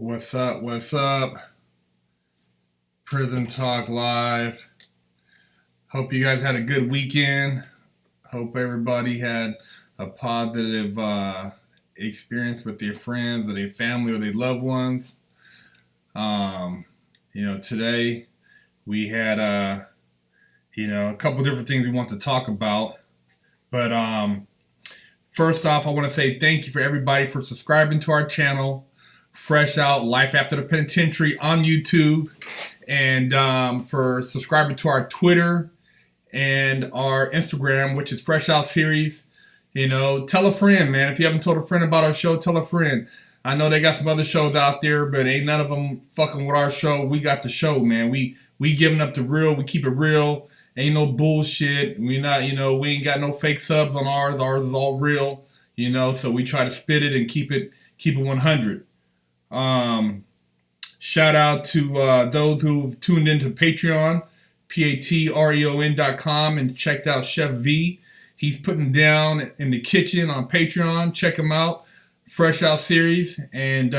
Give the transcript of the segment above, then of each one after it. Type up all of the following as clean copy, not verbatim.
What's up? What's up? Prison Talk Live. Hope you guys had a good weekend. Hope everybody had a positive experience with their friends or their family or their loved ones. Today we had a couple different things we want to talk about. But first off, I want to say thank you for everybody for subscribing to our channel, Fresh Out Life After the Penitentiary on YouTube, and for subscribing to our Twitter and our Instagram, which is FreshOutSeries. Tell a friend, man. If you haven't told a friend about our show, tell a friend. I know they got some other shows out there, but ain't none of them fucking with our show. We got the show, man. We giving up the real. We keep it real. Ain't no bullshit. We ain't got no fake subs on ours. Ours is all real. So we try to spit it and keep it 100. Shout out to those who've tuned into Patreon, patreon.com, and checked out Chef V. He's putting down in the kitchen on Patreon. Check him out, FreshOutSeries. And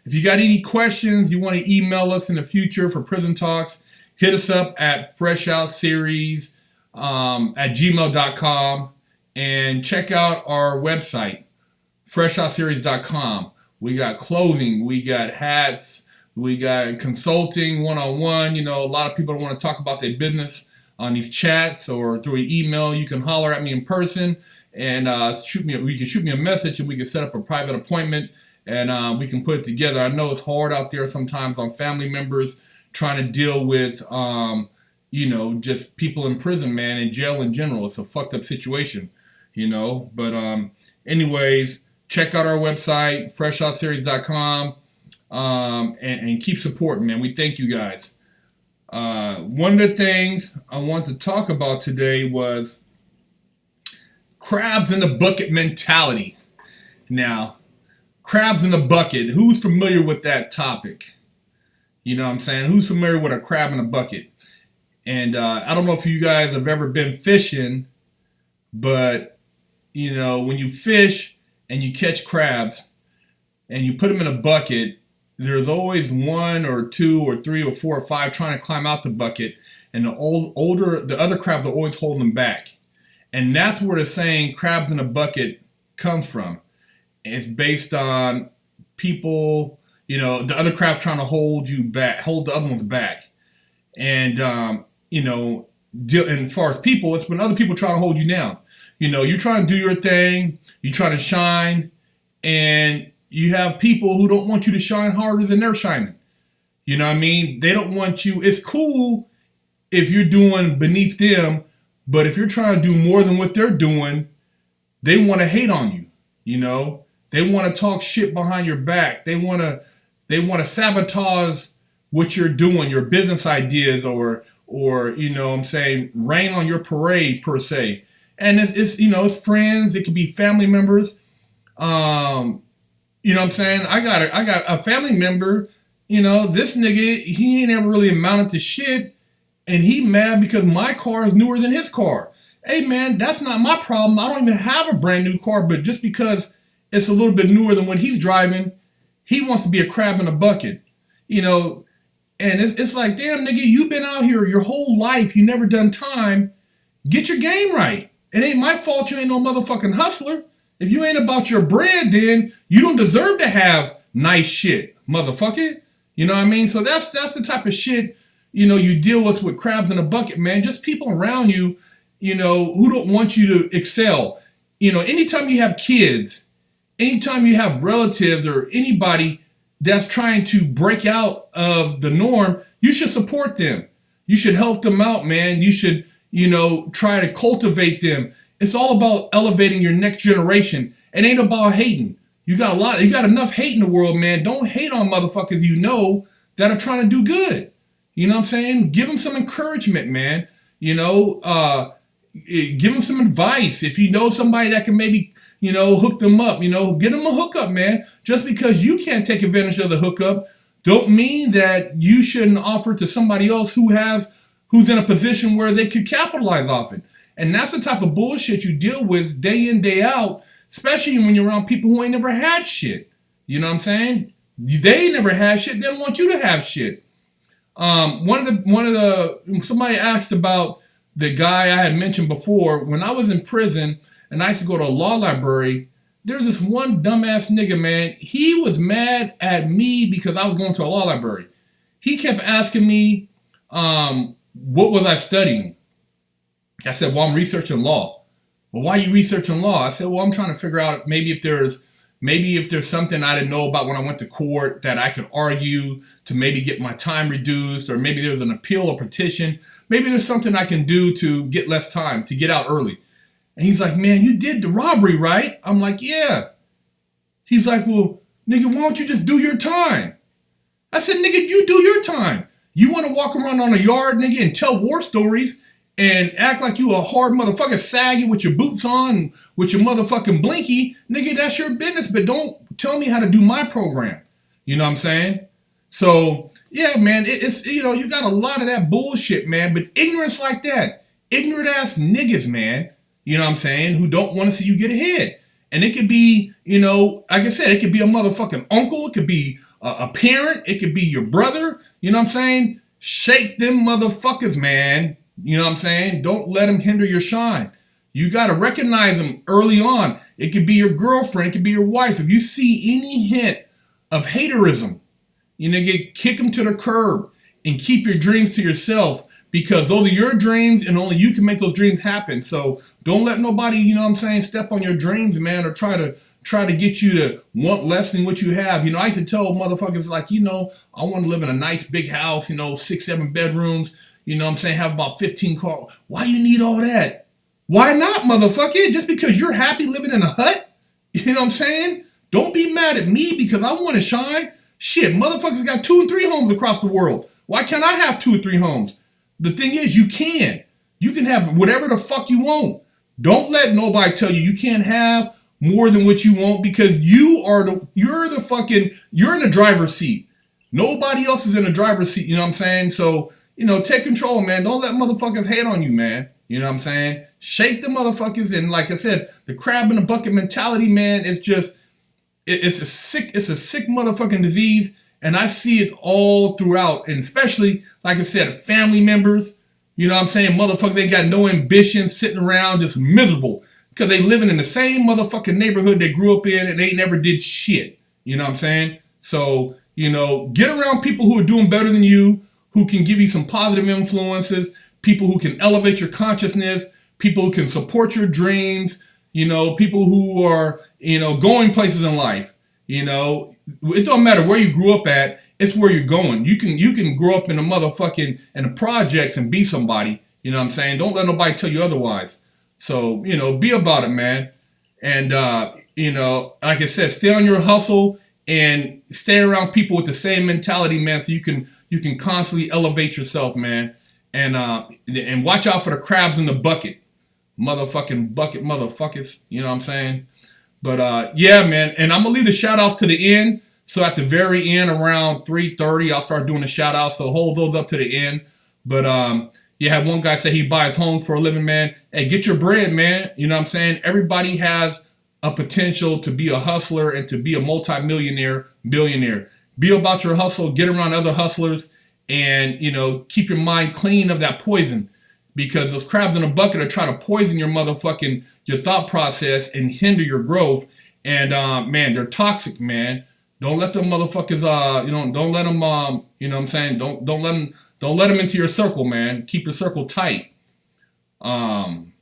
if you got any questions, you want to email us in the future for Prison Talks, hit us up at FreshOutSeries at gmail.com, and check out our website, FreshOutSeries.com. We got clothing, we got hats, we got consulting one-on-one. A lot of people don't want to talk about their business on these chats or through an email. You can holler at me in person and you can shoot me a message, and we can set up a private appointment, and we can put it together. I know it's hard out there sometimes on family members trying to deal with just people in prison, man, in jail in general. It's a fucked up situation, but anyways, check out our website, FreshOutSeries.com, and keep supporting, man. We thank you guys. One of the things I want to talk about today was crabs in the bucket mentality. Now, crabs in the bucket, who's familiar with that topic? You know what I'm saying? Who's familiar with a crab in a bucket? And I don't know if you guys have ever been fishing, but, when you fish and you catch crabs and you put them in a bucket, there's always one or two or three or four or five trying to climb out the bucket, and the other crabs are always holding them back. And that's where the saying crabs in a bucket comes from. It's based on people, the other crabs trying to hold the other ones back. And, and as far as people, it's when other people try to hold you down. You're trying to do your thing, you're trying to shine, and you have people who don't want you to shine harder than they're shining. You know what I mean? They don't want you. It's cool if you're doing beneath them, but if you're trying to do more than what they're doing, they want to hate on you. They want to talk shit behind your back. They want to sabotage what you're doing, your business ideas, or rain on your parade per se. And it's friends. It could be family members. I got a family member. This nigga, he ain't ever really amounted to shit, and he mad because my car is newer than his car. Hey man, that's not my problem. I don't even have a brand new car, but just because it's a little bit newer than what he's driving, he wants to be a crab in a bucket. And it's like, damn nigga, you've been out here your whole life, you never done time. Get your game right. It ain't my fault you ain't no motherfucking hustler. If you ain't about your bread, then you don't deserve to have nice shit, motherfucker. You know what I mean? So that's the type of shit, you deal with crabs in a bucket, man. Just people around you, who don't want you to excel. Anytime you have kids, anytime you have relatives or anybody that's trying to break out of the norm, you should support them. You should help them out, man. You should, try to cultivate them. It's all about elevating your next generation. It ain't about hating. You got enough hate in the world, man. Don't hate on motherfuckers that are trying to do good. You know what I'm saying? Give them some encouragement, man. Give them some advice. If you know somebody that can maybe, hook them up, get them a hookup, man. Just because you can't take advantage of the hookup, don't mean that you shouldn't offer to somebody else who's in a position where they could capitalize off it. And that's the type of bullshit you deal with day in, day out, especially when you're around people who ain't never had shit. You know what I'm saying? They never had shit. They don't want you to have shit. Somebody asked about the guy I had mentioned before. When I was in prison and I used to go to a law library, there's this one dumbass nigga, man. He was mad at me because I was going to a law library. He kept asking me, what was I studying? I said, well, I'm researching law. Well, why are you researching law? I said, well, I'm trying to figure out maybe if there's something I didn't know about when I went to court that I could argue to maybe get my time reduced, or maybe there's an appeal or petition. Maybe there's something I can do to get less time, to get out early. And he's like, man, you did the robbery, right? I'm like, yeah. He's like, well, nigga, why don't you just do your time? I said, nigga, you do your time. You want to walk around on a yard, nigga, and tell war stories and act like you a hard motherfucker sagging with your boots on, with your motherfucking blinky, nigga, that's your business, but don't tell me how to do my program. You know what I'm saying? So, yeah, man, it's, you know, you got a lot of that bullshit, man, but ignorance like that, ignorant ass niggas, man, you know what I'm saying, who don't want to see you get ahead. And it could be, you know, like I said, it could be a motherfucking uncle, it could be a parent, it could be your brother, you know what I'm saying? Shake them motherfuckers, man. You know what I'm saying? Don't let them hinder your shine. You got to recognize them early on. It could be your girlfriend. It could be your wife. If you see any hint of haterism, you know, kick them to the curb and keep your dreams to yourself, because those are your dreams and only you can make those dreams happen. So don't let nobody, you know what I'm saying, step on your dreams, man, or try to get you to want less than what you have. You know, I used to tell motherfuckers like, you know, I want to live in a nice big house, you know, 6-7 bedrooms. You know what I'm saying? Have about 15 cars. Why you need all that? Why not, motherfucker? Just because you're happy living in a hut? You know what I'm saying? Don't be mad at me because I want to shine. Shit, motherfuckers got 2 and 3 homes across the world. Why can't I have 2 or 3 homes? The thing is, you can. You can have whatever the fuck you want. Don't let nobody tell you you can't have more than what you want, because you're in the driver's seat. Nobody else is in the driver's seat, you know what I'm saying? So, you know, take control, man. Don't let motherfuckers hate on you, man. You know what I'm saying? Shake the motherfuckers. And like I said, the crab in the bucket mentality, man, it's just, it's a sick motherfucking disease. And I see it all throughout. And especially, like I said, family members, you know what I'm saying? Motherfuckers, they got no ambition, sitting around just miserable because they living in the same motherfucking neighborhood they grew up in and they never did shit. You know what I'm saying? So, you know, get around people who are doing better than you, who can give you some positive influences, people who can elevate your consciousness, people who can support your dreams, you know, people who are, you know, going places in life. You know, it don't matter where you grew up at, it's where you're going. You can grow up in the projects and be somebody, you know what I'm saying? Don't let nobody tell you otherwise. So, you know, be about it, man. And, you know, like I said, stay on your hustle and stay around people with the same mentality, man, so you can constantly elevate yourself, man. And watch out for the crabs in the bucket. Motherfucking bucket motherfuckers. You know what I'm saying? But yeah, man. And I'm going to leave the shout outs to the end. So at the very end, around 3:30, I'll start doing the shout outs. So hold those up to the end. But you had one guy say he buys homes for a living, man. Hey, get your bread, man. You know what I'm saying? Everybody has a potential to be a hustler and to be a multi-millionaire, billionaire. Be about your hustle, get around other hustlers, and, you know, keep your mind clean of that poison, because those crabs in a bucket are trying to poison your thought process and hinder your growth. And, man, they're toxic, man. Don't let them motherfuckers, don't let them, you know what I'm saying? Don't let them into your circle, man. Keep your circle tight. You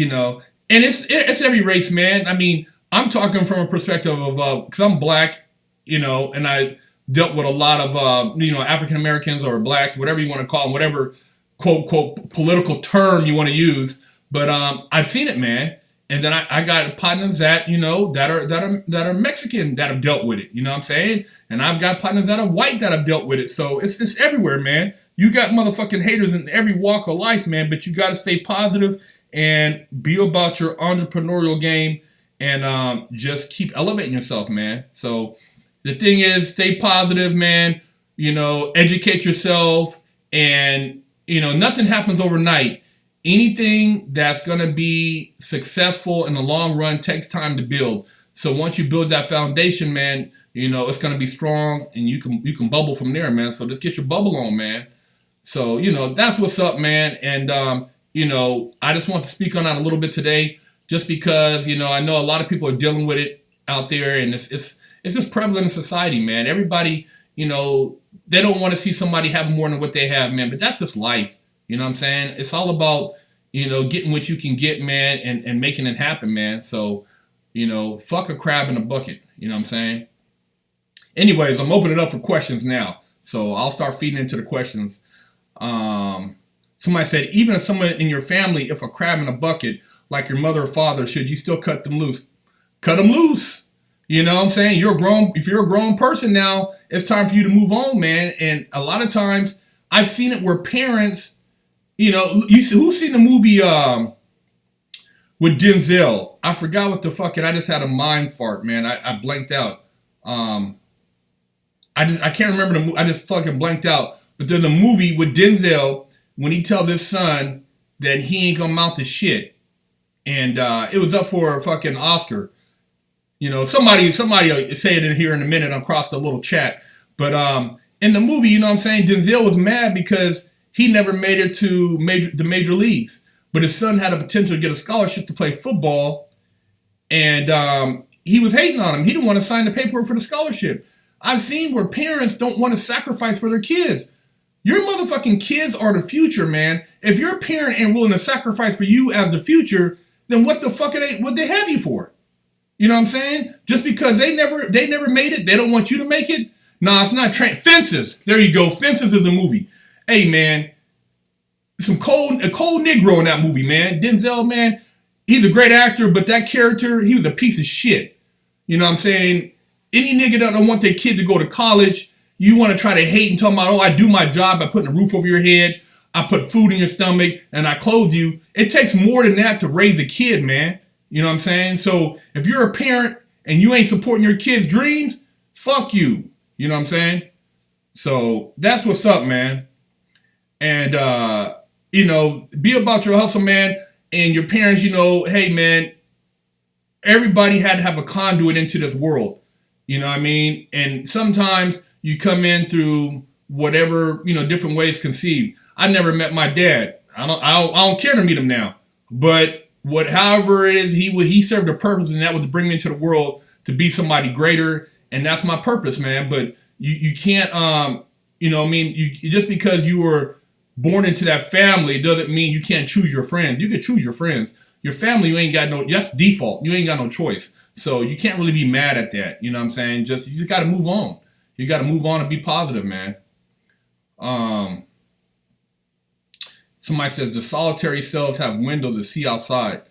know, and it's every race, man. I mean, I'm talking from a perspective of, because I'm black, you know, and I dealt with a lot of, you know, African Americans or blacks, whatever you want to call them, whatever quote, quote, political term you want to use. But I've seen it, man. And then I got partners that, you know, that are Mexican that have dealt with it. You know what I'm saying? And I've got partners that are white that have dealt with it. So it's everywhere, man. You got motherfucking haters in every walk of life, man. But you got to stay positive and be about your entrepreneurial game and just keep elevating yourself, man. So the thing is, stay positive, man. You know, educate yourself, and, you know, nothing happens overnight. Anything that's going to be successful in the long run takes time to build. So once you build that foundation, man, it's gonna be strong, and you can bubble from there, man. So just get your bubble on, man. So, that's what's up, man. And, I just want to speak on that a little bit today just because, I know a lot of people are dealing with it out there, and it's just prevalent in society, man. Everybody, they don't want to see somebody have more than what they have, man. But that's just life. You know what I'm saying? It's all about, getting what you can get, man, and making it happen, man. So, fuck a crab in a bucket. You know what I'm saying? Anyways, I'm opening it up for questions now. So I'll start feeding into the questions. Somebody said, even if someone in your family, if a crab in a bucket, like your mother or father, should you still cut them loose? Cut them loose. You know what I'm saying? If you're a grown person now, it's time for you to move on, man. And a lot of times I've seen it where parents, who's seen the movie, with Denzel? I forgot what the fuck I just had a mind fart, man. I blanked out. I can't remember the movie. I just fucking blanked out. But there's a movie with Denzel when he tells his son that he ain't gonna mount to shit. And it was up for a fucking Oscar. Somebody will say it in here in a minute across the little chat. But in the movie, you know what I'm saying, Denzel was mad because he never made it to the major leagues. But his son had a potential to get a scholarship to play football. And he was hating on him. He didn't want to sign the paperwork for the scholarship. I've seen where parents don't want to sacrifice for their kids. Your motherfucking kids are the future, man. If your parent ain't willing to sacrifice for you as the future, then what the fuck would they have you for? You know what I'm saying? Just because they never made it, they don't want you to make it? Nah, it's not Fences. There you go. Fences is the movie. Hey, man. A cold Negro in that movie, man. Denzel, man, he's a great actor, but that character, he was a piece of shit. You know what I'm saying? Any nigga that don't want their kid to go to college, you want to try to hate and talk about, I do my job by putting a roof over your head, I put food in your stomach, and I clothe you. It takes more than that to raise a kid, man. You know what I'm saying? So if you're a parent and you ain't supporting your kid's dreams, fuck you. You know what I'm saying? So that's what's up, man. And, be about your hustle, man. And your parents, hey, man, everybody had to have a conduit into this world. You know what I mean? And sometimes you come in through whatever, different ways conceived. I never met my dad. I don't care to meet him now. But however it is, he served a purpose, and that was to bring me into the world to be somebody greater. And that's my purpose, man. But you can't, just because you were born into that family doesn't mean you can't choose your friends. You can choose your friends. Your family, you ain't got that's default. You ain't got no choice. So you can't really be mad at that. You know what I'm saying? You just got to move on. You got to move on and be positive, man. Somebody says the solitary cells have windows to see outside.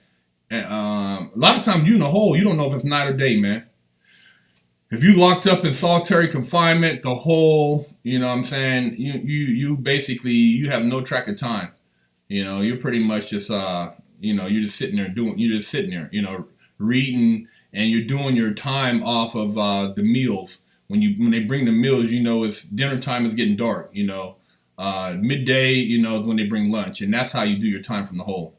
And, a lot of times you in a hole, you don't know if it's night or day, man. If you locked up in solitary confinement, the hole, you know what I'm saying, you basically, you have no track of time. You're pretty much just, you're just sitting there reading, and you're doing your time off of the meals. When they bring the meals, it's dinner time is getting dark, midday, when they bring lunch, and that's how you do your time from the hole.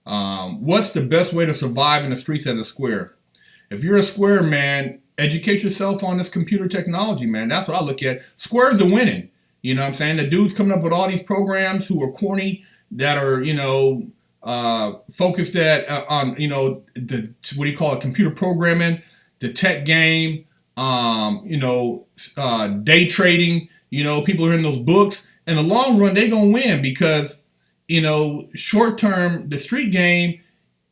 What's the best way to survive in the streets as a square? If you're a square, man, educate yourself on this computer technology, man. That's what I look at. Squares are winning. You know what I'm saying? The dudes coming up with all these programs who are corny, that are, focused on, the, what do you call it, computer programming, the tech game, day trading, people are in those books. In the long run, they're going to win because, short term, the street game,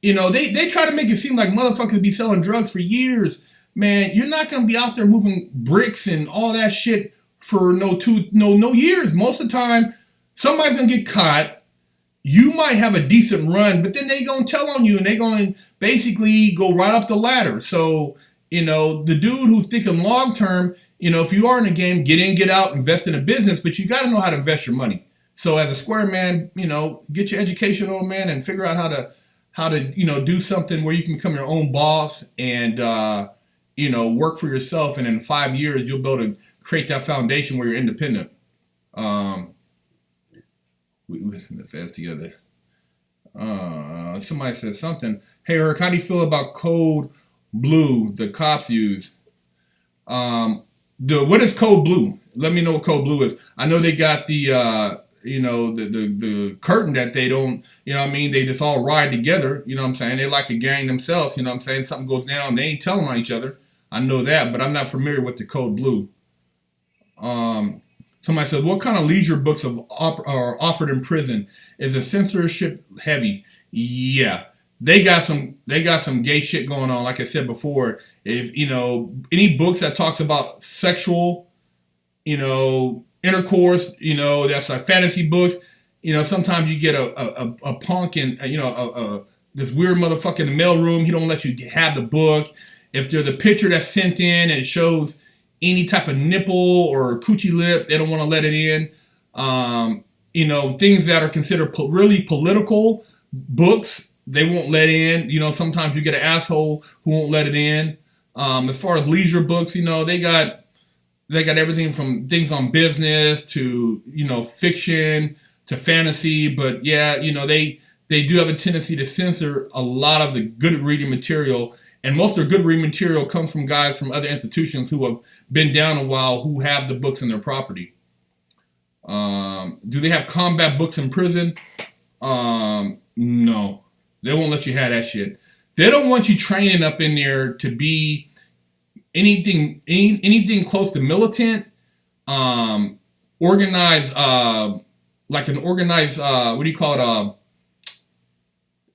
they try to make it seem like motherfuckers be selling drugs for years. Man, you're not going to be out there moving bricks and all that shit for no years. Most of the time, somebody's going to get caught. You might have a decent run, but then they going to tell on you, and they going to basically go right up the ladder. So, the dude who's thinking long term, if you are in the game, get in, get out, invest in a business, but you got to know how to invest your money. So as a square man, get your education on, man, and figure out how to do something where you can become your own boss and, work for yourself. And in 5 years, you'll be able to create that foundation where you're independent. We listen to fast together. Somebody said something. Hey, Herc, how do you feel about code blue the cops use? What is Code Blue? Let me know what Code Blue is. I know they got the curtain that they don't, what I mean, they just all ride together, you know what I'm saying? They like a gang themselves, you know what I'm saying? Something goes down, they ain't telling on each other. I know that, but I'm not familiar with the Code Blue. Somebody says, what kind of leisure books are offered in prison? Is the censorship heavy? Yeah. They got some gay shit going on, like I said before. If any books that talks about sexual, intercourse, that's like fantasy books. Sometimes you get a punk and this weird motherfucker in the mailroom. He don't let you have the book. If there's a picture that's sent in and it shows any type of nipple or coochie lip, they don't want to let it in. Things that are considered really political books, they won't let in. Sometimes you get an asshole who won't let it in. As far as leisure books, they got everything from things on business to fiction to fantasy. But yeah, they do have a tendency to censor a lot of the good reading material, and most of their good reading material comes from guys from other institutions who have been down a while, who have the books in their property. Do they have combat books in prison? No, they won't let you have that shit. They don't want you training up in there to be anything close to militant, organized, like an organized, what do you call it,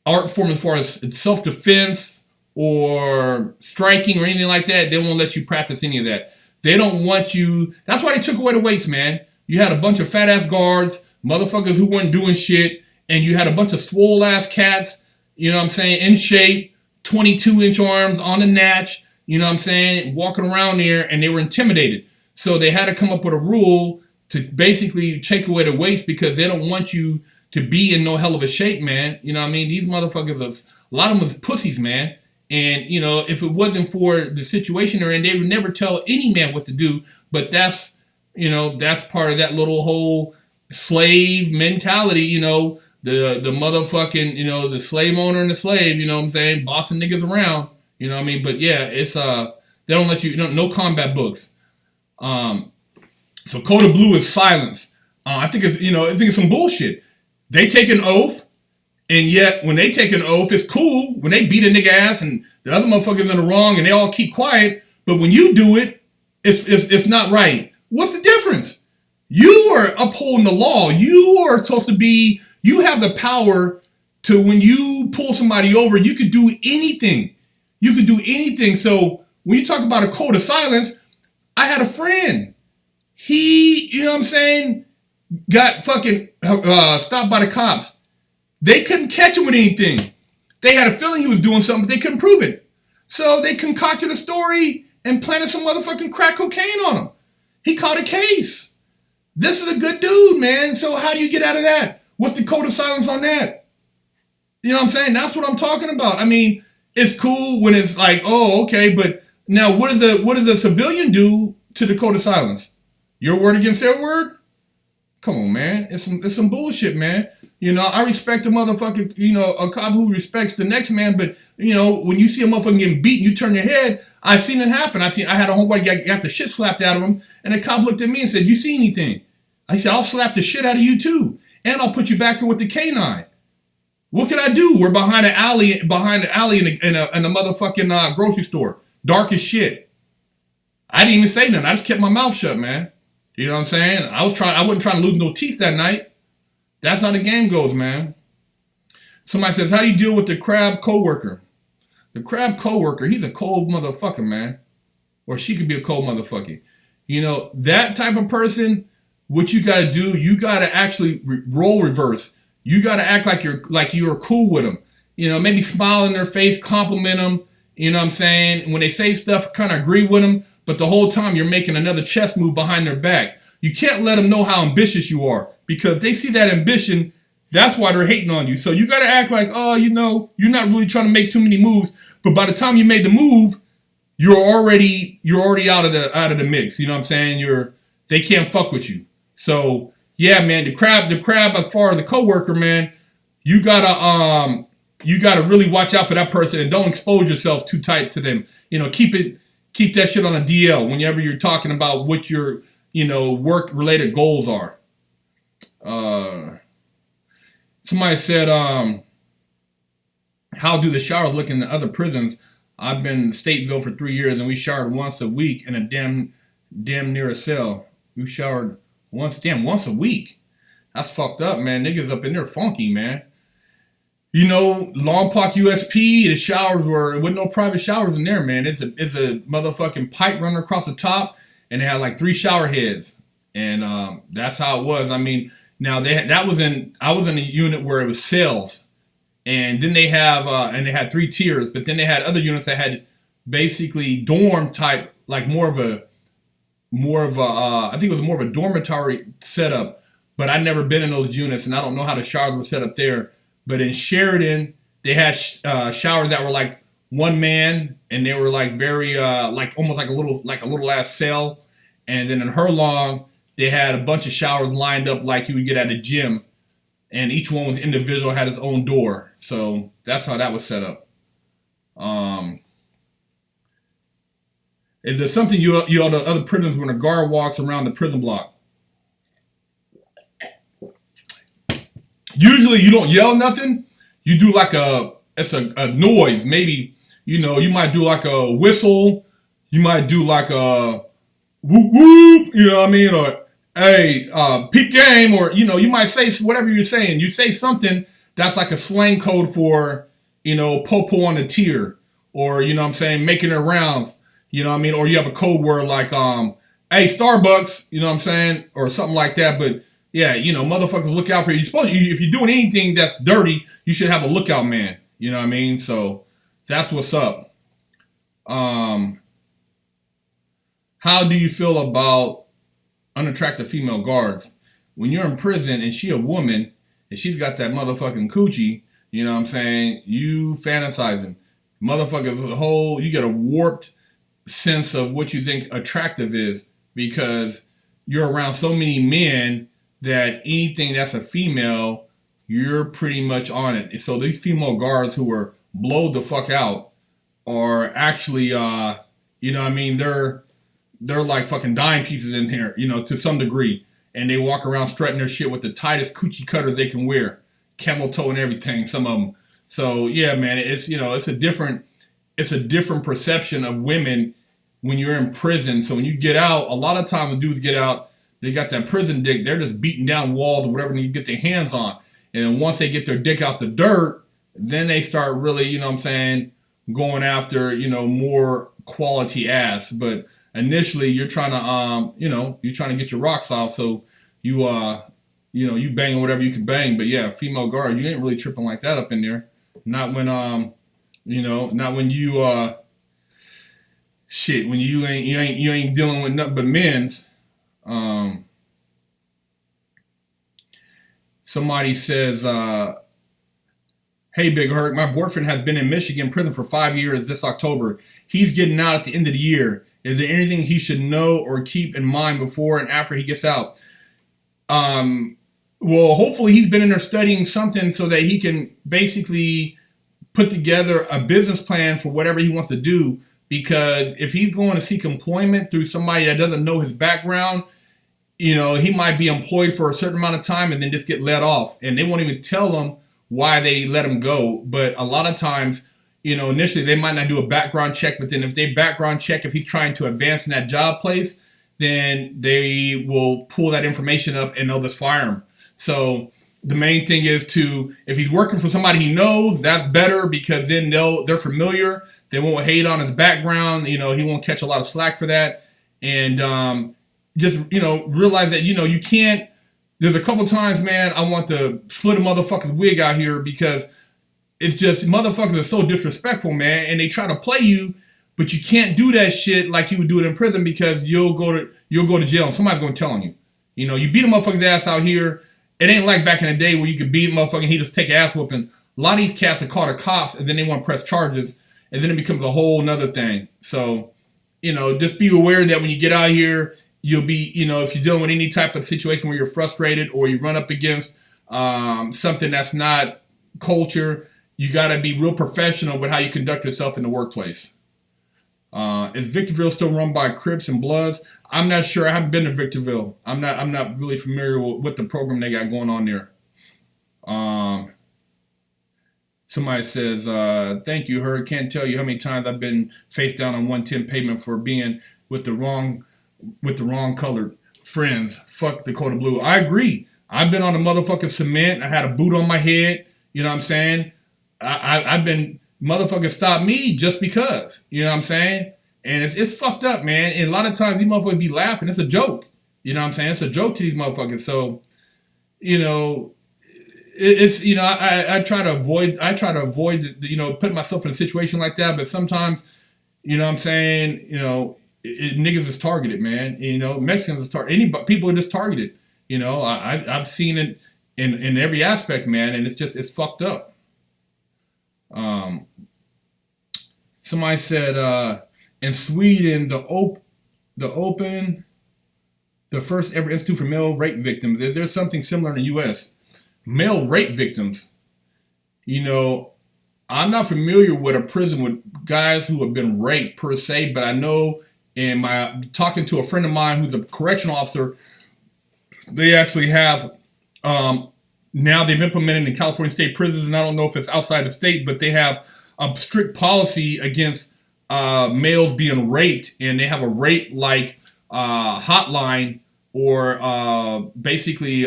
art form as far as self-defense or striking or anything like that. They won't let you practice any of that. They don't want you. That's why they took away the weights, man. You had a bunch of fat-ass guards, motherfuckers who weren't doing shit, and you had a bunch of swole-ass cats, in shape, 22-inch arms on the natch, walking around there, and they were intimidated. So they had to come up with a rule to basically take away the weights because they don't want you to be in no hell of a shape, man. These motherfuckers, a lot of them was pussies, man. And, if it wasn't for the situation they're in, they would never tell any man what to do. But that's part of that little whole slave mentality, the motherfucking, the slave owner and the slave, bossing niggas around, But yeah, it's, they don't let you, no combat books. So Code of Blue is silence. I think it's some bullshit. They take an oath, and yet when they take an oath, it's cool. When they beat a nigga ass and the other motherfuckers in the wrong and they all keep quiet, but when you do it, it's not right. What's the difference? You are upholding the law. You are supposed to be, you have the power to, when you pull somebody over, you could do anything. You could do anything. So when you talk about a code of silence, I had a friend. He, got fucking stopped by the cops. They couldn't catch him with anything. They had a feeling he was doing something, but they couldn't prove it. So they concocted a story and planted some motherfucking crack cocaine on him. He caught a case. This is a good dude, man. So how do you get out of that? What's the code of silence on that? You know what I'm saying? That's what I'm talking about. It's cool when it's like, oh, okay, but now what does a civilian do to the code of silence? Your word against their word? Come on, man. It's some bullshit, man. I respect a motherfucker, a cop who respects the next man, but, when you see a motherfucker getting beaten, you turn your head. I seen it happen. I had a homeboy got the shit slapped out of him, and the cop looked at me and said, you see anything? I said, I'll slap the shit out of you too, and I'll put you back here with the canine. What can I do? We're behind an alley in a motherfucking grocery store. Dark as shit. I didn't even say nothing. I just kept my mouth shut, man. You know what I'm saying? I wasn't trying to lose no teeth that night. That's how the game goes, man. Somebody says, how do you deal with the crab coworker? The crab coworker, he's a cold motherfucker, man. Or she could be a cold motherfucker. That type of person, what you got to do, you got to actually role reverse. You got to act like you're cool with them. Maybe smile in their face, compliment them. You know what I'm saying? When they say stuff, kind of agree with them. But the whole time you're making another chess move behind their back. You can't let them know how ambitious you are, because they see that ambition. That's why they're hating on you. So you got to act like, oh, you're not really trying to make too many moves. But by the time you made the move, you're already out of the mix. You know what I'm saying? They can't fuck with you. So yeah, man, the crab as far as the coworker, man, you gotta really watch out for that person and don't expose yourself too tight to them. Keep it Keep that shit on a DL whenever you're talking about what your, work-related goals are. Somebody said, how do the showers look in the other prisons? I've been in Stateville for 3 years, and we showered once a week in a damn near a cell. We showered once a week. That's fucked up, man. Niggas up in there funky, man. Long Park USP, the showers with no private showers in there, man. It's a motherfucking pipe running across the top, and they had like 3 shower heads, and that's how it was. I mean, now I was in a unit where it was cells, and then they had 3 tiers, but then they had other units that had basically dorm type, like more of a I think it was more of a dormitory setup, but I'd never been in those units, and I don't know how the showers were set up there. But in Sheridan, they had showers that were like one man, and they were like very like almost like a little ass cell. And then in Herlong, they had a bunch of showers lined up like you would get at a gym, and each one was individual, had its own door. So that's how that was set up. Is there something you all the other prisoners when a guard walks around the prison block? Usually you don't yell nothing. You do like a noise. Maybe, you might do like a whistle. You might do like a whoop whoop, you know what I mean? Or, hey, peep game, or, you might say whatever you're saying. You say something that's like a slang code for, popo on the tier, or, making their rounds, or you have a code word like, hey, Starbucks, or something like that. But yeah, motherfuckers look out for you. If you're doing anything that's dirty, you should have a lookout man. You know what I mean? So that's what's up. How do you feel about unattractive female guards? When you're in prison and she a woman and she's got that motherfucking coochie, you fantasizing. Motherfuckers as a whole, you get a warped sense of what you think attractive is because you're around so many men that anything that's a female, you're pretty much on it. So these female guards who are blowed the fuck out are actually, they're like fucking dime pieces in here, to some degree. And they walk around strutting their shit with the tightest coochie cutters they can wear, camel toe and everything, some of them. So yeah, man, it's a different perception of women when you're in prison. So when you get out, a lot of times when dudes get out, they got that prison dick. They're just beating down walls or whatever they get their hands on. And once they get their dick out the dirt, then they start really, going after, more quality ass. But initially, you're trying to, get your rocks off. So you banging whatever you can bang. But yeah, female guard, you ain't really tripping like that up in there. Not when, not when you, when you ain't dealing with nothing but men's. Somebody says, hey, Big Herc, my boyfriend has been in Michigan prison for 5 years this October. He's getting out at the end of the year. Is there anything he should know or keep in mind before and after he gets out? Well, hopefully he's been in there studying something so that he can basically put together a business plan for whatever he wants to do. Because if he's going to seek employment through somebody that doesn't know his background, he might be employed for a certain amount of time and then just get let off. And they won't even tell him why they let him go. But a lot of times, initially they might not do a background check. But then if they background check, if he's trying to advance in that job place, then they will pull that information up and they'll just fire him. So the main thing is if he's working for somebody he knows, that's better because then they're familiar. They won't hate on his background. He won't catch a lot of slack for that. And just, realize that, you can't. There's a couple times, man, I want to split a motherfucker's wig out here because it's just motherfuckers are so disrespectful, man. And they try to play you, but you can't do that shit like you would do it in prison because you'll go to jail and somebody's going to tell on you. You beat a motherfucker's ass out here. It ain't like back in the day where you could beat a motherfucker and he just take an ass whooping. A lot of these cats are caught the cops and then they want to press charges. And then it becomes a whole nother thing. So, just be aware that when you get out here, you'll be, if you're dealing with any type of situation where you're frustrated or you run up against something that's not culture, you got to be real professional with how you conduct yourself in the workplace. Is Victorville still run by Crips and Bloods? I'm not sure. I haven't been to Victorville. I'm not really familiar with the program they got going on there. Um, Somebody says, "Thank you, Herc. Can't tell you how many times I've been face down on 110 pavement for being with the wrong colored friends. Fuck Dakota Blue." I agree. I've been on the motherfucking cement. I had a boot on my head. You know what I'm saying? I've been motherfuckers stop me just because. You know what I'm saying? And it's fucked up, man. And a lot of times these motherfuckers be laughing. It's a joke. You know what I'm saying? It's a joke to these motherfuckers. So, you know, it's I try to avoid putting myself in a situation like that. But sometimes, you know what I'm saying, niggas is targeted, man. Mexicans is targeted. Anybody, people are just targeted. I've seen it in every aspect, man, and it's fucked up. Somebody said in Sweden the first ever institute for male rape victims. There's something similar in the U.S. Male rape victims. I'm not familiar with a prison with guys who have been raped per se, but I know in my talking to a friend of mine who's a correctional officer, they actually have now they've implemented in California state prisons, and I don't know if it's outside the state, but they have a strict policy against males being raped, and they have a rape like hotline or basically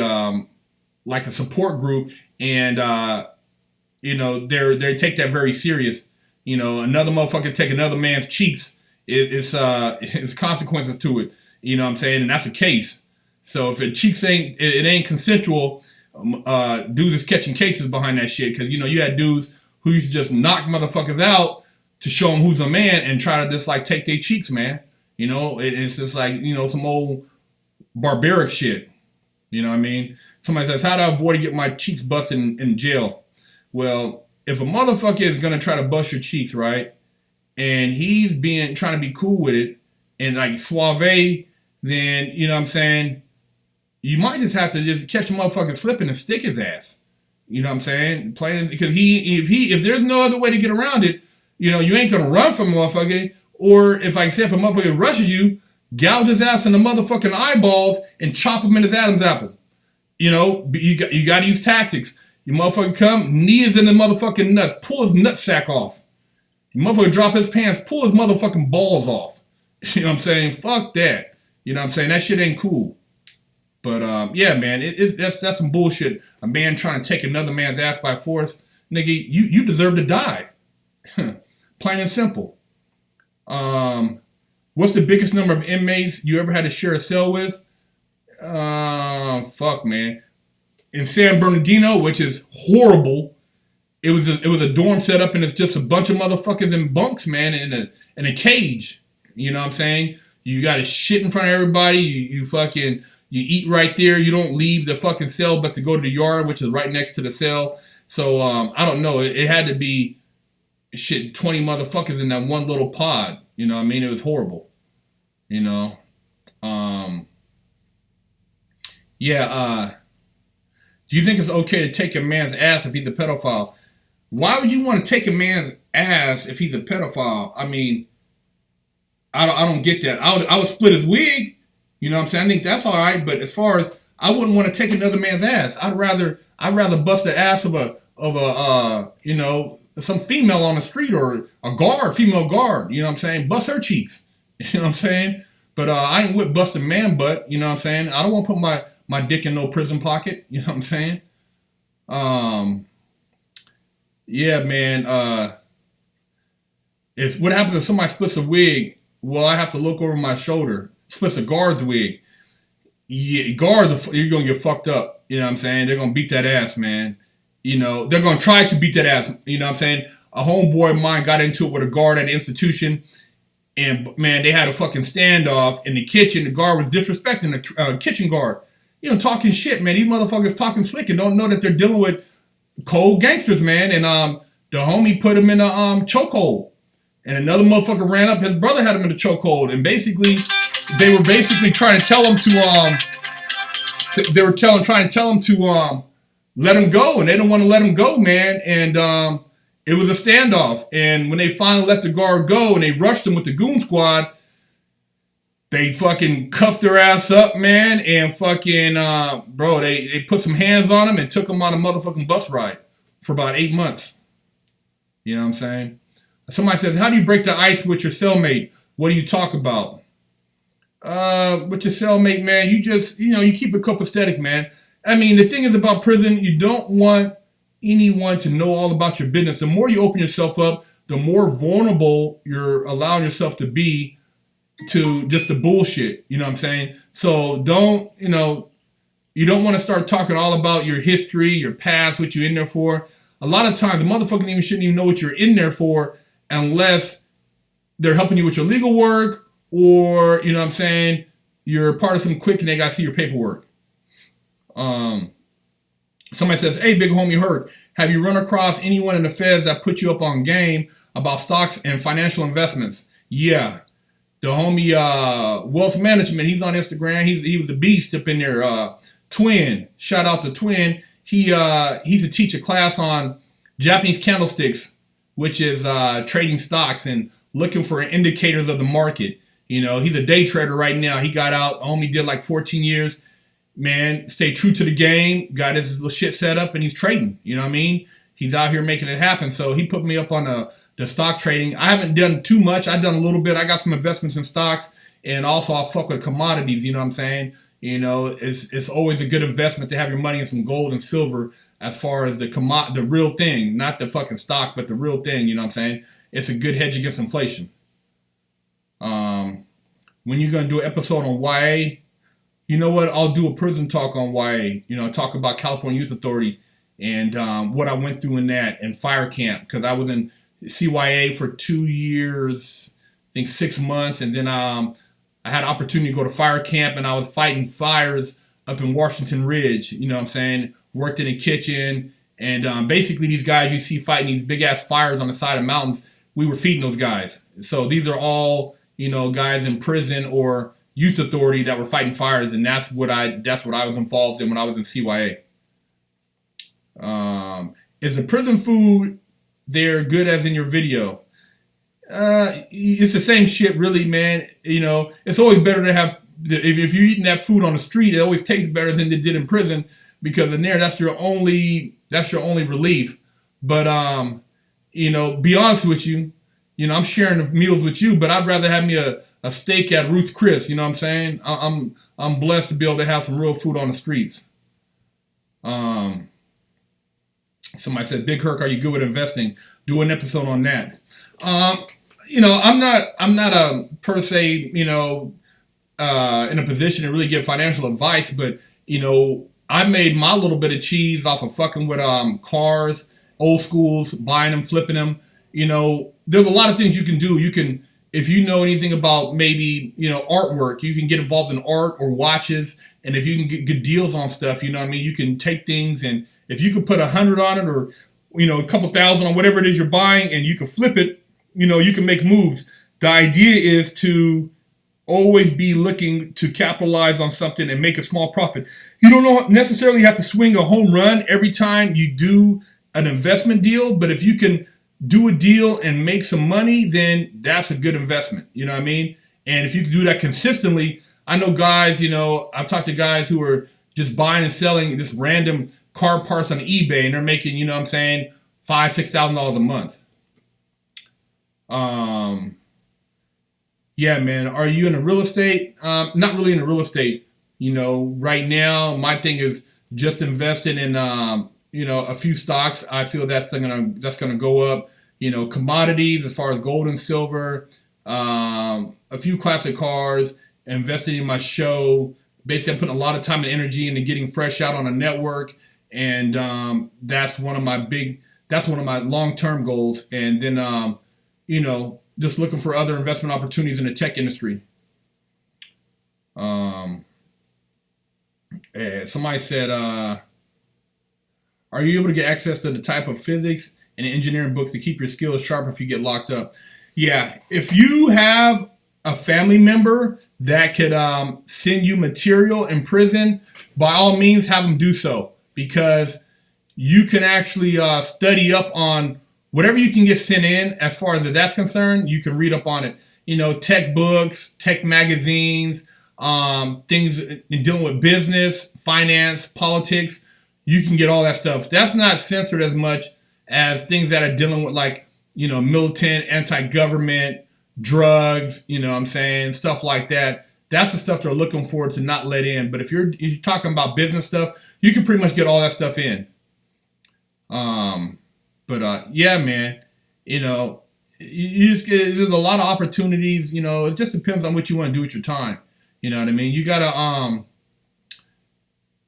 like a support group, and they take that very serious. Another motherfucker take another man's cheeks, it's consequences to it. You know what I'm saying? And that's a case. So if it cheeks ain't consensual, dudes is catching cases behind that shit. Because you had dudes who used to just knock motherfuckers out to show them who's a man and try to just like take their cheeks, man. It's just like some old barbaric shit. You know what I mean? Somebody says, "How do I avoid to get my cheeks busted in jail?" Well, if a motherfucker is gonna try to bust your cheeks, right, and he's trying to be cool with it and like suave, then you know what I'm saying, you might just have to just catch a motherfucker slipping and stick his ass. You know what I'm saying? Playing because if there's no other way to get around it, you ain't gonna run from a motherfucker. Or if a motherfucker rushes you, gouge his ass in the motherfucking eyeballs and chop him in his Adam's apple. You got to use tactics. You motherfucker come, knee is in the motherfucking nuts, pull his nutsack off. You motherfucker drop his pants, pull his motherfucking balls off. You know what I'm saying? Fuck that. You know what I'm saying? That shit ain't cool. But yeah, man, that's some bullshit. A man trying to take another man's ass by force, nigga, you deserve to die. Plain and simple. What's the biggest number of inmates you ever had to share a cell with? Fuck, man. In San Bernardino, which is horrible, it was a dorm set up, and it's just a bunch of motherfuckers in bunks, man, in a cage. You know what I'm saying? You got to shit in front of everybody. You eat right there. You don't leave the fucking cell, but to go to the yard, which is right next to the cell. So I don't know. It had to be 20 motherfuckers in that one little pod. You know what I mean? It was horrible. Yeah. Do you think it's okay to take a man's ass if he's a pedophile? Why would you want to take a man's ass if he's a pedophile? I mean, I don't get that. I would split his wig. You know what I'm saying? I think that's all right. But as far as I wouldn't want to take another man's ass. I'd rather bust the ass of some female on the street or a female guard. You know what I'm saying? Bust her cheeks. You know what I'm saying? But I ain't with busting man butt. You know what I'm saying? I don't want to put my dick in no prison pocket. You know what I'm saying? Yeah, man. If what happens if somebody splits a wig? Well, I have to look over my shoulder. Splits a guard's wig. Yeah, guards, you're gonna get fucked up. You know what I'm saying? They're gonna beat that ass, man. They're gonna try to beat that ass. You know what I'm saying? A homeboy of mine got into it with a guard at the institution, and man, they had a fucking standoff in the kitchen. The guard was disrespecting the kitchen guard. Talking shit, man. These motherfuckers talking slick and don't know that they're dealing with cold gangsters, man. And the homie put him in a chokehold. And another motherfucker ran up. His brother had him in the chokehold. And basically, they were trying to tell him trying to tell him to let him go. And they don't want to let him go, man. And It was a standoff. And when they finally let the guard go and they rushed him with the goon squad, they fucking cuffed their ass up, man, and fucking, bro, they put some hands on him and took him on a motherfucking bus ride for about 8 months. You know what I'm saying? Somebody says, how do you break the ice with your cellmate? What do you talk about? With your cellmate, man, you just, you keep it copacetic, man. I mean, the thing is about prison, you don't want anyone to know all about your business. The more you open yourself up, the more vulnerable you're allowing yourself to be to just the bullshit. You know what I'm saying? So don't, you don't want to start talking all about your history, your past, what you're in there for. A lot of times, the motherfucker shouldn't even know what you're in there for unless they're helping you with your legal work or, you know what I'm saying, you're part of some clique and they got to see your paperwork. Somebody says, hey, big homie Herc, have you run across anyone in the feds that put you up on game about stocks and financial investments? Yeah. The homie Wealth Management, he's on Instagram. He was a beast up in there. Twin, shout out to Twin. He's to teach a class on Japanese candlesticks, which is trading stocks and looking for indicators of the market. He's a day trader right now. He got out, homie did like 14 years. Man, stay true to the game, got his little shit set up, and he's trading. You know what I mean? He's out here making it happen. So he put me up on the stock trading. I haven't done too much. I've done a little bit. I got some investments in stocks, and also I fuck with commodities. You know what I'm saying? It's always a good investment to have your money in some gold and silver as far as the real thing, not the fucking stock, but the real thing. You know what I'm saying? It's a good hedge against inflation. When you're gonna do an episode on YA, you know what? I'll do a prison talk on YA. Talk about California Youth Authority and what I went through in that and fire camp, because I was in CYA for 2 years, I think 6 months, and then I had an opportunity to go to fire camp, and I was fighting fires up in Washington Ridge. You know what I'm saying? Worked in a kitchen, and basically these guys you see fighting these big ass fires on the side of mountains, we were feeding those guys. So these are all guys in prison or youth authority that were fighting fires, and that's what I was involved in when I was in CYA. Is the prison food there good as in your video? It's the same shit, really, man. It's always better to have, if you're eating that food on the street, it always tastes better than it did in prison, because in there that's your only relief. But be honest with you, I'm sharing the meals with you, but I'd rather have me a steak at Ruth Chris. You know what I'm saying? I'm blessed to be able to have some real food on the streets. Somebody said, Big Herc, are you good with investing? Do an episode on that. I'm not a per se, in a position to really give financial advice, but I made my little bit of cheese off of fucking with cars, old schools, buying them, flipping them. There's a lot of things you can do. You can, if you know anything about maybe, artwork, you can get involved in art or watches. And if you can get good deals on stuff, you can take things, and if you can put 100 on it, or, a couple thousand on whatever it is you're buying, and you can flip it, you can make moves. The idea is to always be looking to capitalize on something and make a small profit. You don't necessarily have to swing a home run every time you do an investment deal, but if you can do a deal and make some money, then that's a good investment. You know what I mean? And if you can do that consistently, I know guys, I've talked to guys who are just buying and selling just random car parts on eBay, and they're making, $5,000, $6,000 a month. Yeah, man. Are you in a real estate? Not really in a real estate. Right now, my thing is just investing in, a few stocks. I feel that's gonna go up. Commodities as far as gold and silver, a few classic cars, investing in my show. Basically, I'm putting a lot of time and energy into getting Fresh out on a network, and that's one of my long-term goals. And then, just looking for other investment opportunities in the tech industry. Somebody said, are you able to get access to the type of physics and engineering books to keep your skills sharp if you get locked up? Yeah, if you have a family member that could send you material in prison, by all means have them do so, because you can actually study up on whatever you can get sent in as far as that's concerned, you can read up on it. You know, tech books, tech magazines, things in dealing with business, finance, politics. You can get all that stuff. That's not censored as much as things that are dealing with, like, you know, militant, anti-government, drugs, you know what I'm saying, stuff like that. That's the stuff they're looking for to not let in. But if you're talking about business stuff, you can pretty much get all that stuff in. Yeah, man, you know, you just get, there's a lot of opportunities. You know, it just depends on what you want to do with your time. You know what I mean? You gotta,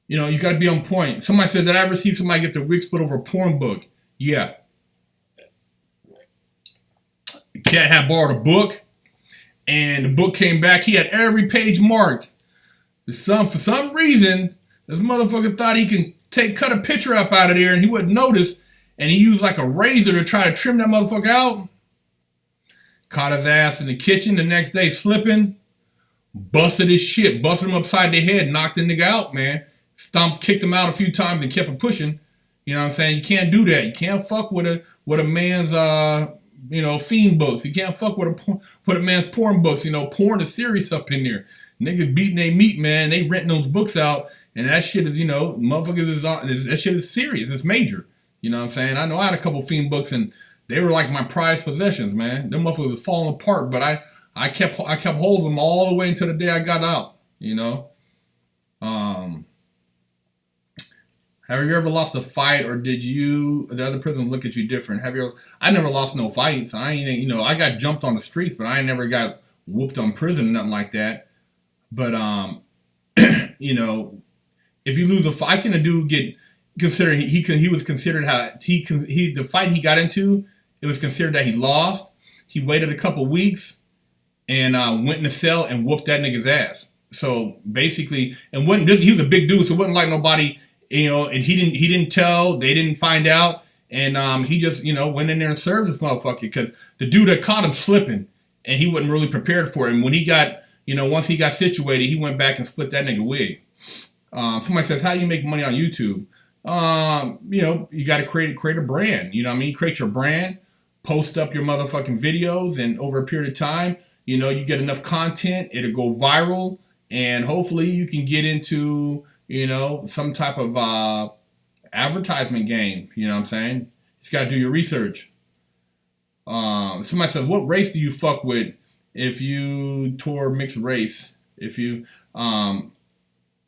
you know, you gotta be on point. Somebody said, "Did I ever see somebody get their wig split over a porn book?" Yeah. Cat had borrowed a book, and the book came back. He had every page marked. For some reason, this motherfucker thought he can cut a picture up out of there, and he wouldn't notice. And he used like a razor to try to trim that motherfucker out. Caught his ass in the kitchen the next day slipping. Busted his shit. Busted him upside the head. Knocked the nigga out, man. Kicked him out a few times and kept him pushing. You know what I'm saying? You can't do that. You can't fuck with a man's you know, fiend books. You can't fuck with a man's porn books. You know, porn is serious up in there. Niggas beating their meat, man. They renting those books out, and that shit is, you know, motherfuckers that shit is serious. It's major. You know what I'm saying? I know I had a couple fiend books, and they were like my prized possessions, man. Them motherfuckers was falling apart, but I kept hold of them all the way until the day I got out. You know. Have you ever lost a fight, or did the other prisoners look at you different? I never lost no fights. I ain't, you know, I got jumped on the streets, but I ain't never got whooped on prison or nothing like that. But you know, if you lose a fight, I seen a dude get considered. He was considered the fight he got into. It was considered that he lost. He waited a couple weeks and went in the cell and whooped that nigga's ass. So basically, and he was a big dude, so it wasn't like nobody. You know, and he didn't tell, they didn't find out, and he just, you know, went in there and served this motherfucker, because the dude had caught him slipping, and he wasn't really prepared for it. And when he got, you know, once he got situated, he went back and split that nigga wig. Somebody says, how do you make money on YouTube? You know, you got to create a brand. You know what I mean? You create your brand, post up your motherfucking videos, and over a period of time, you know, you get enough content, it'll go viral, and hopefully you can get into, you know, some type of advertisement game. You know what I'm saying? You just got to do your research. Somebody says, what race do you fuck with if you tour mixed race? If you, I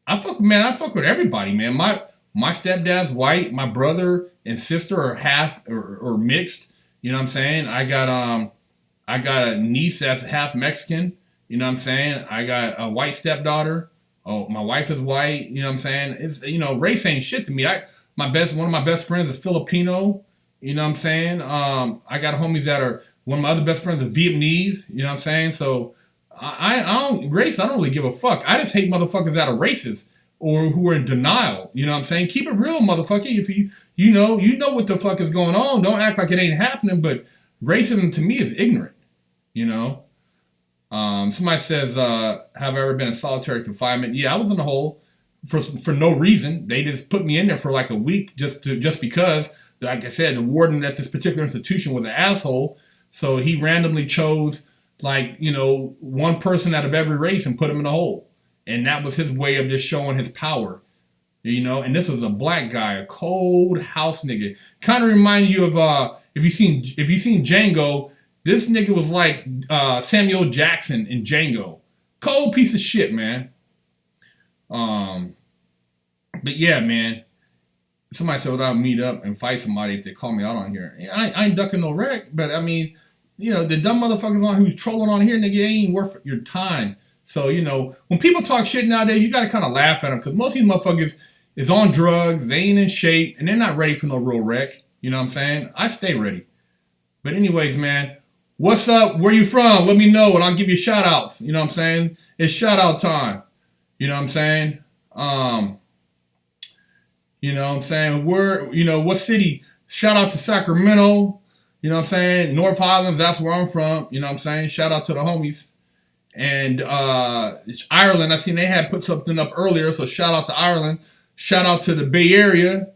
fuck with everybody, man. My stepdad's white. My brother and sister are half or mixed. You know what I'm saying? I got a niece that's half Mexican. You know what I'm saying? I got a white stepdaughter. Oh, my wife is white. You know what I'm saying? It's, you know, race ain't shit to me. One of my best friends is Filipino. You know what I'm saying? I got homies that are, one of my other best friends is Vietnamese. You know what I'm saying? So I don't really give a fuck. I just hate motherfuckers that are racist or who are in denial. You know what I'm saying? Keep it real, motherfucker. If you know what the fuck is going on. Don't act like it ain't happening. But racism to me is ignorant. You know? Somebody says, have I ever been in solitary confinement? Yeah, I was in a hole for no reason. They just put me in there for like a week just because, like I said, the warden at this particular institution was an asshole. So he randomly chose, like, you know, one person out of every race and put him in a hole. And that was his way of just showing his power. You know, and this was a black guy, a cold house nigga. Kind of remind you of if you seen Django. This nigga was like Samuel Jackson in Django. Cold piece of shit, man. But yeah, man. Somebody said, I'll meet up and fight somebody if they call me out on here. I ain't ducking no wreck, but I mean, you know, the dumb motherfuckers on who's trolling on here, nigga, ain't worth your time. So, you know, when people talk shit nowadays, you got to kind of laugh at them, because most of these motherfuckers is on drugs, they ain't in shape, and they're not ready for no real wreck. You know what I'm saying? I stay ready. But anyways, man. What's up? Where you from? Let me know and I'll give you shout outs. You know what I'm saying? It's shout out time. You know what I'm saying? You know what I'm saying? What city? Shout out to Sacramento. You know what I'm saying? North Highlands, that's where I'm from. You know what I'm saying? Shout out to the homies. And Ireland, I seen they had put something up earlier, so shout out to Ireland. Shout out to the Bay Area.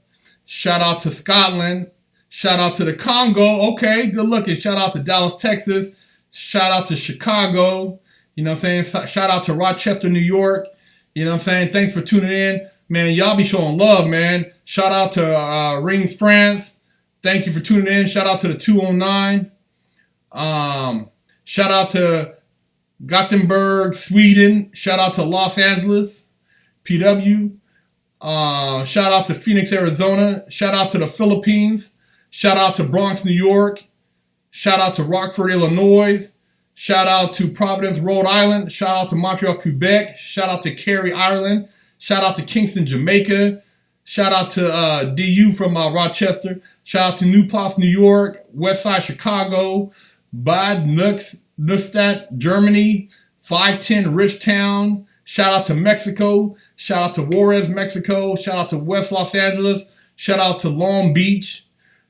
Shout out to Scotland. Shout out to the Congo. Okay, good looking. Shout out to Dallas, Texas. Shout out to Chicago. You know what I'm saying? Shout out to Rochester, New York. You know what I'm saying? Thanks for tuning in. Man, y'all be showing love, man. Shout out to Rings, France. Thank you for tuning in. Shout out to the 209. Shout out to Gothenburg, Sweden. Shout out to Los Angeles, PW. Shout out to Phoenix, Arizona. Shout out to the Philippines. Shout out to Bronx, New York. Shout out to Rockford, Illinois. Shout out to Providence, Rhode Island. Shout out to Montreal, Quebec. Shout out to Cary, Ireland. Shout out to Kingston, Jamaica. Shout out to DU from Rochester. Shout out to New Paltz, New York. Westside, Chicago. Bad Neustadt, Germany. 510 Richtown. Shout out to Mexico. Shout out to Juarez, Mexico. Shout out to West Los Angeles. Shout out to Long Beach.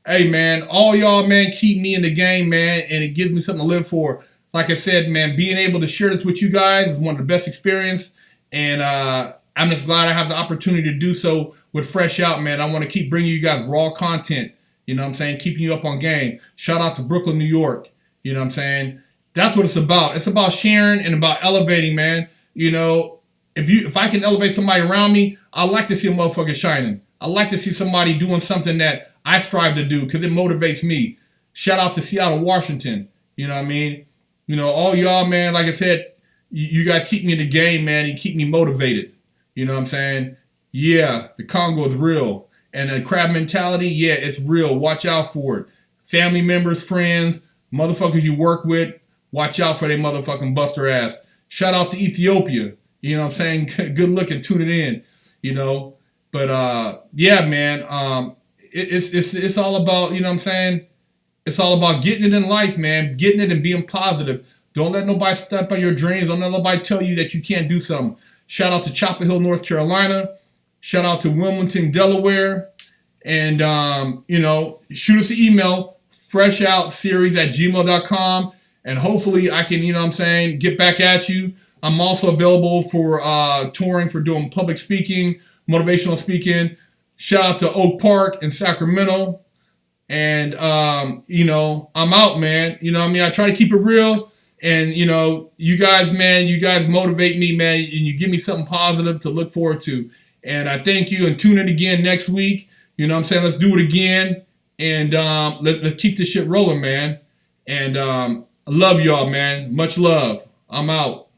Hey, man, all y'all, man, keep me in the game, man, and it gives me something to live for. Like I said, man, being able to share this with you guys is one of the best experiences, and I'm just glad I have the opportunity to do so with Fresh Out, man. I want to keep bringing you guys raw content, you know what I'm saying, keeping you up on game. Shout out to Brooklyn, New York, you know what I'm saying. That's what it's about. It's about sharing and about elevating, man. You know, if I can elevate somebody around me, I like to see a motherfucker shining. I like to see somebody doing something that I strive to do because it motivates me. Shout out to Seattle, Washington. You know what I mean? You know, all y'all, man, like I said, you guys keep me in the game, man. You keep me motivated. You know what I'm saying? Yeah, the Congo is real. And the crab mentality, yeah, it's real. Watch out for it. Family members, friends, motherfuckers you work with, watch out for their motherfucking buster ass. Shout out to Ethiopia. You know what I'm saying? Good looking, tune it in. You know? But, yeah, man, it's all about, you know what I'm saying? It's all about getting it in life, man. Getting it and being positive. Don't let nobody step on your dreams. Don't let nobody tell you that you can't do something. Shout out to Chapel Hill, North Carolina. Shout out to Wilmington, Delaware. And, you know, shoot us an email, FreshOutSeries@gmail.com. And hopefully I can, you know what I'm saying, get back at you. I'm also available for touring, for doing public speaking, motivational speaking. Shout out to Oak Park in Sacramento. And, you know, I'm out, man. You know what I mean? I try to keep it real. And, you know, you guys, man, you guys motivate me, man. And you give me something positive to look forward to. And I thank you. And tune in again next week. You know what I'm saying? Let's do it again. And let's keep this shit rolling, man. And I love y'all, man. Much love. I'm out.